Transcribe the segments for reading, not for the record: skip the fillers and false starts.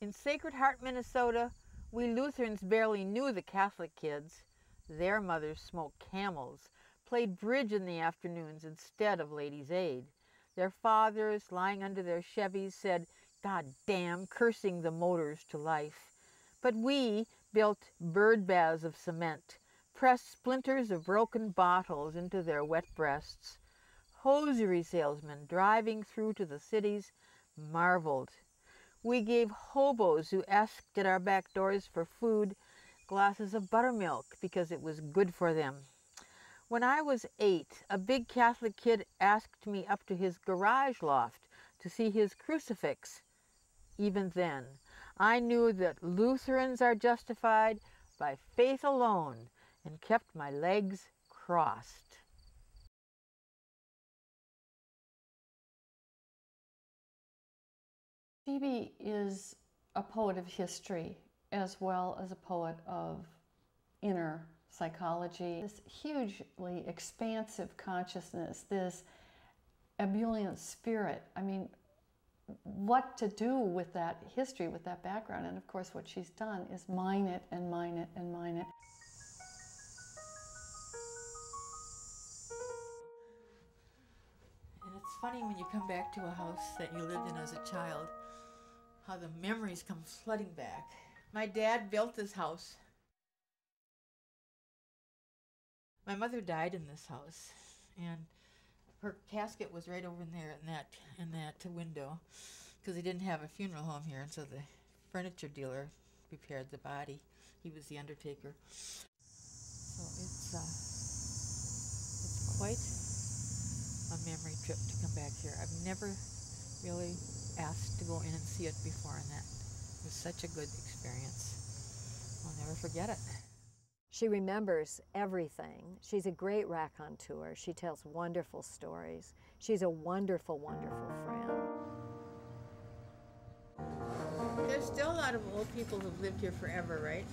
In Sacred Heart, Minnesota, we Lutherans barely knew the Catholic kids. Their mothers smoked Camels, played bridge in the afternoons instead of Ladies' Aid. Their fathers, lying under their Chevys, said, "God damn," cursing the motors to life. But we built bird baths of cement, pressed splinters of broken bottles into their wet breasts. Hosiery salesmen driving through to the cities marveled. We gave hobos who asked at our back doors for food glasses of buttermilk because it was good for them. When I was 8, a big Catholic kid asked me up to his garage loft to see his crucifix. Even then, I knew that Lutherans are justified by faith alone and kept my legs crossed. Phoebe is a poet of history as well as a poet of inner psychology. This hugely expansive consciousness, this ebullient spirit. I mean, what to do with that history, with that background? And of course, what she's done is mine it and mine it and mine it. And it's funny when you come back to a house that you lived in as a child, how the memories come flooding back. My dad built this house. My mother died in this house, and her casket was right over in there in that window, because they didn't have a funeral home here, and so the furniture dealer prepared the body. He was the undertaker. So it's quite a memory trip to come back here. I've never really asked to go in and see it before, and that was such a good experience. I'll never forget it. She remembers everything. She's a great raconteur. She tells wonderful stories. She's a wonderful, wonderful friend. There's still a lot of old people who've lived here forever, right?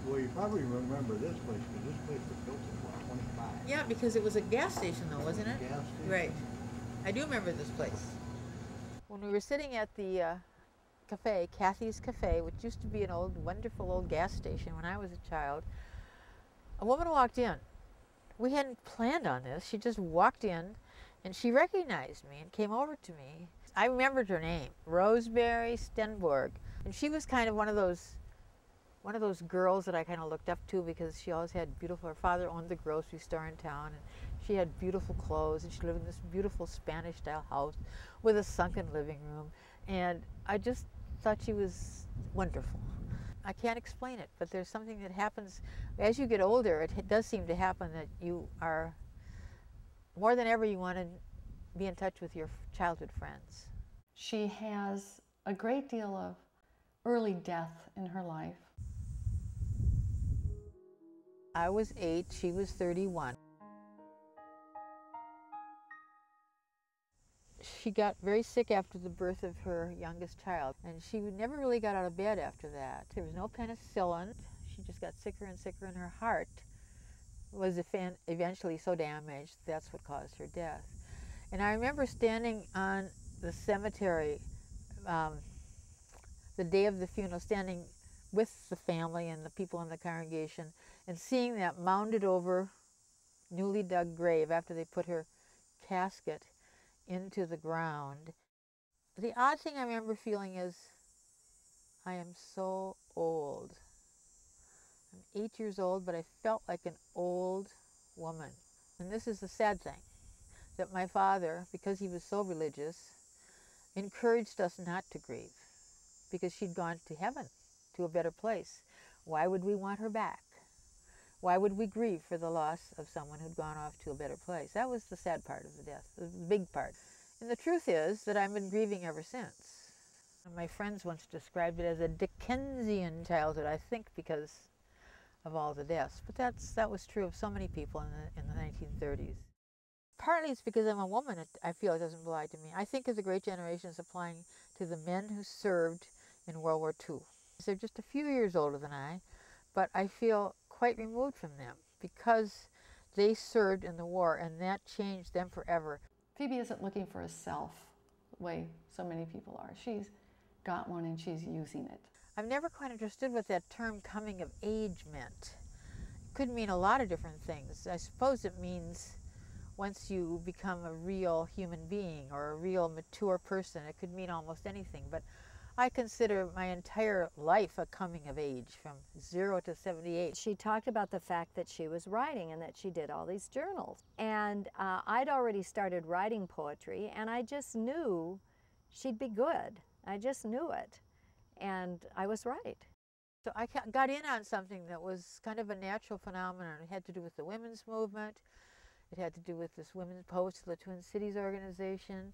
Well, you probably remember this place, because this place was built in, what, 25? Yeah, because it was a gas station though, wasn't it? Gas station. Right. I do remember this place. When we were sitting at the cafe, Kathy's Cafe, which used to be an old, wonderful old gas station when I was a child, a woman walked in. We hadn't planned on this. She just walked in and she recognized me and came over to me. I remembered her name, Rosemary Stenborg. And she was kind of one of those girls that I kind of looked up to, because she always had beautiful, her father owned the grocery store in town, and she had beautiful clothes, and she lived in this beautiful Spanish style house with a sunken living room. And I just thought she was wonderful. I can't explain it, but there's something that happens as you get older. It does seem to happen that you are, more than ever, you want to be in touch with your childhood friends. She has a great deal of early death in her life. I was 8, she was 31. She got very sick after the birth of her youngest child, and she never really got out of bed after that. There was no penicillin. She just got sicker and sicker, and her heart was eventually so damaged that's what caused her death. And I remember standing on the cemetery the day of the funeral, standing with the family and the people in the congregation, and seeing that mounded over, newly dug grave after they put her casket into the ground. The odd thing I remember feeling is, I am so old. I'm 8 years old, but I felt like an old woman. And this is the sad thing, that my father, because he was so religious, encouraged us not to grieve, because she'd gone to heaven, to a better place. Why would we want her back? Why would we grieve for the loss of someone who'd gone off to a better place? That was the sad part of the death, the big part. And the truth is that I've been grieving ever since. My friends once described it as a Dickensian childhood, I think because of all the deaths. But that was true of so many people in the 1930s. Partly it's because I'm a woman, I feel it doesn't apply to me. I think of the Great Generation as applying to the men who served in World War II. They're just a few years older than I, but I feel quite removed from them because they served in the war, and that changed them forever. Phoebe isn't looking for a self. way so many people are. She's got one and she's using it. I've never quite understood what that term coming of age meant. It could mean a lot of different things. I suppose it means once you become a real human being or a real mature person, it could mean almost anything. But I consider my entire life a coming of age from 0 to 78. She talked about the fact that she was writing and that she did all these journals. And I'd already started writing poetry, and I just knew she'd be good. I just knew it. And I was right. So I got in on something that was kind of a natural phenomenon. It had to do with the women's movement. It had to do with this Women's Poets of the Twin Cities organization.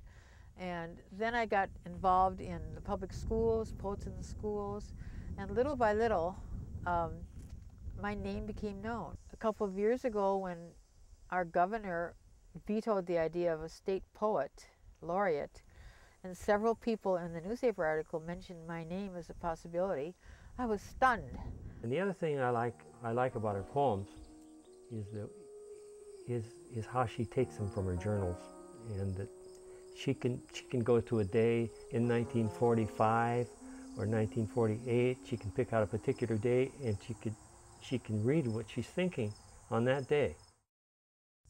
And then I got involved in the public schools, Poets in the Schools, and little by little, my name became known. A couple of years ago, when our governor vetoed the idea of a state poet laureate, and several people in the newspaper article mentioned my name as a possibility, I was stunned. And the other thing I like about her poems is how she takes them from her journals, and that she can go to a day in 1945 or 1948. She can pick out a particular day, and she can read what she's thinking on that day.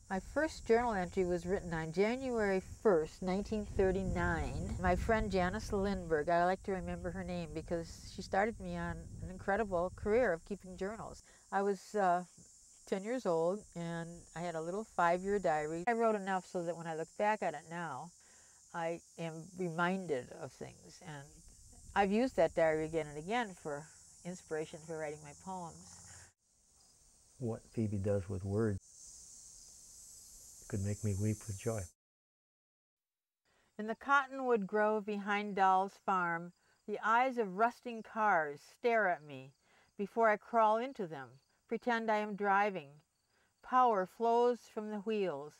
My first journal entry was written on January 1st, 1939. My friend Janice Lindbergh, I like to remember her name because she started me on an incredible career of keeping journals. I was 10 years old, and I had a little 5-year diary. I wrote enough so that when I look back at it now, I am reminded of things, and I've used that diary again and again for inspiration for writing my poems. What Phoebe does with words could make me weep with joy. In the cottonwood grove behind Doll's farm, the eyes of rusting cars stare at me before I crawl into them, pretend I am driving. Power flows from the wheels.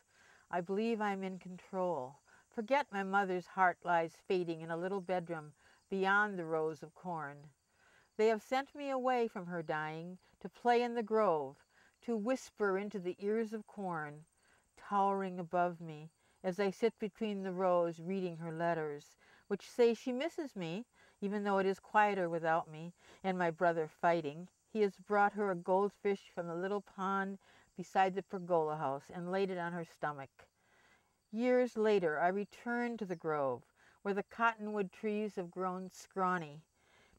I believe I'm in control. Forget my mother's heart lies fading in a little bedroom beyond the rows of corn. They have sent me away from her dying to play in the grove, to whisper into the ears of corn, towering above me as I sit between the rows reading her letters, which say she misses me, even though it is quieter without me and my brother fighting. He has brought her a goldfish from the little pond beside the pergola house and laid it on her stomach. Years later, I return to the grove, where the cottonwood trees have grown scrawny,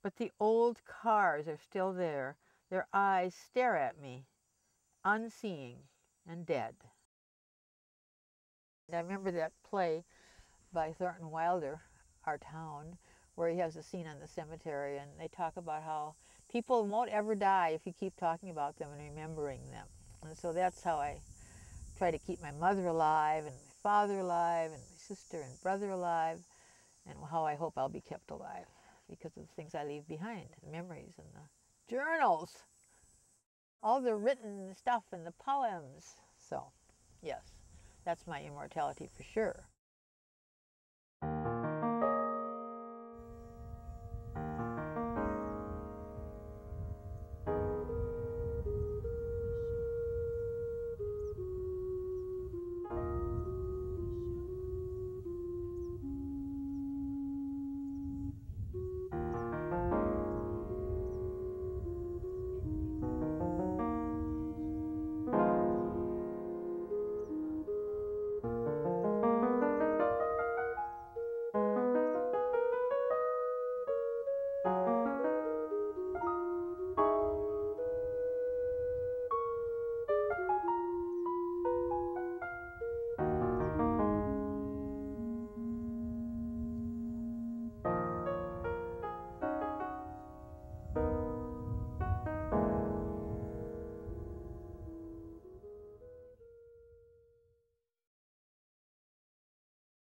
but the old cars are still there. Their eyes stare at me, unseeing and dead. I remember that play by Thornton Wilder, Our Town, where he has a scene on the cemetery, and they talk about how people won't ever die if you keep talking about them and remembering them. And so that's how I try to keep my mother alive, and my father alive, and my sister and brother alive, and how I hope I'll be kept alive because of the things I leave behind, the memories and the journals, all the written stuff and the poems. So, yes, that's my immortality for sure.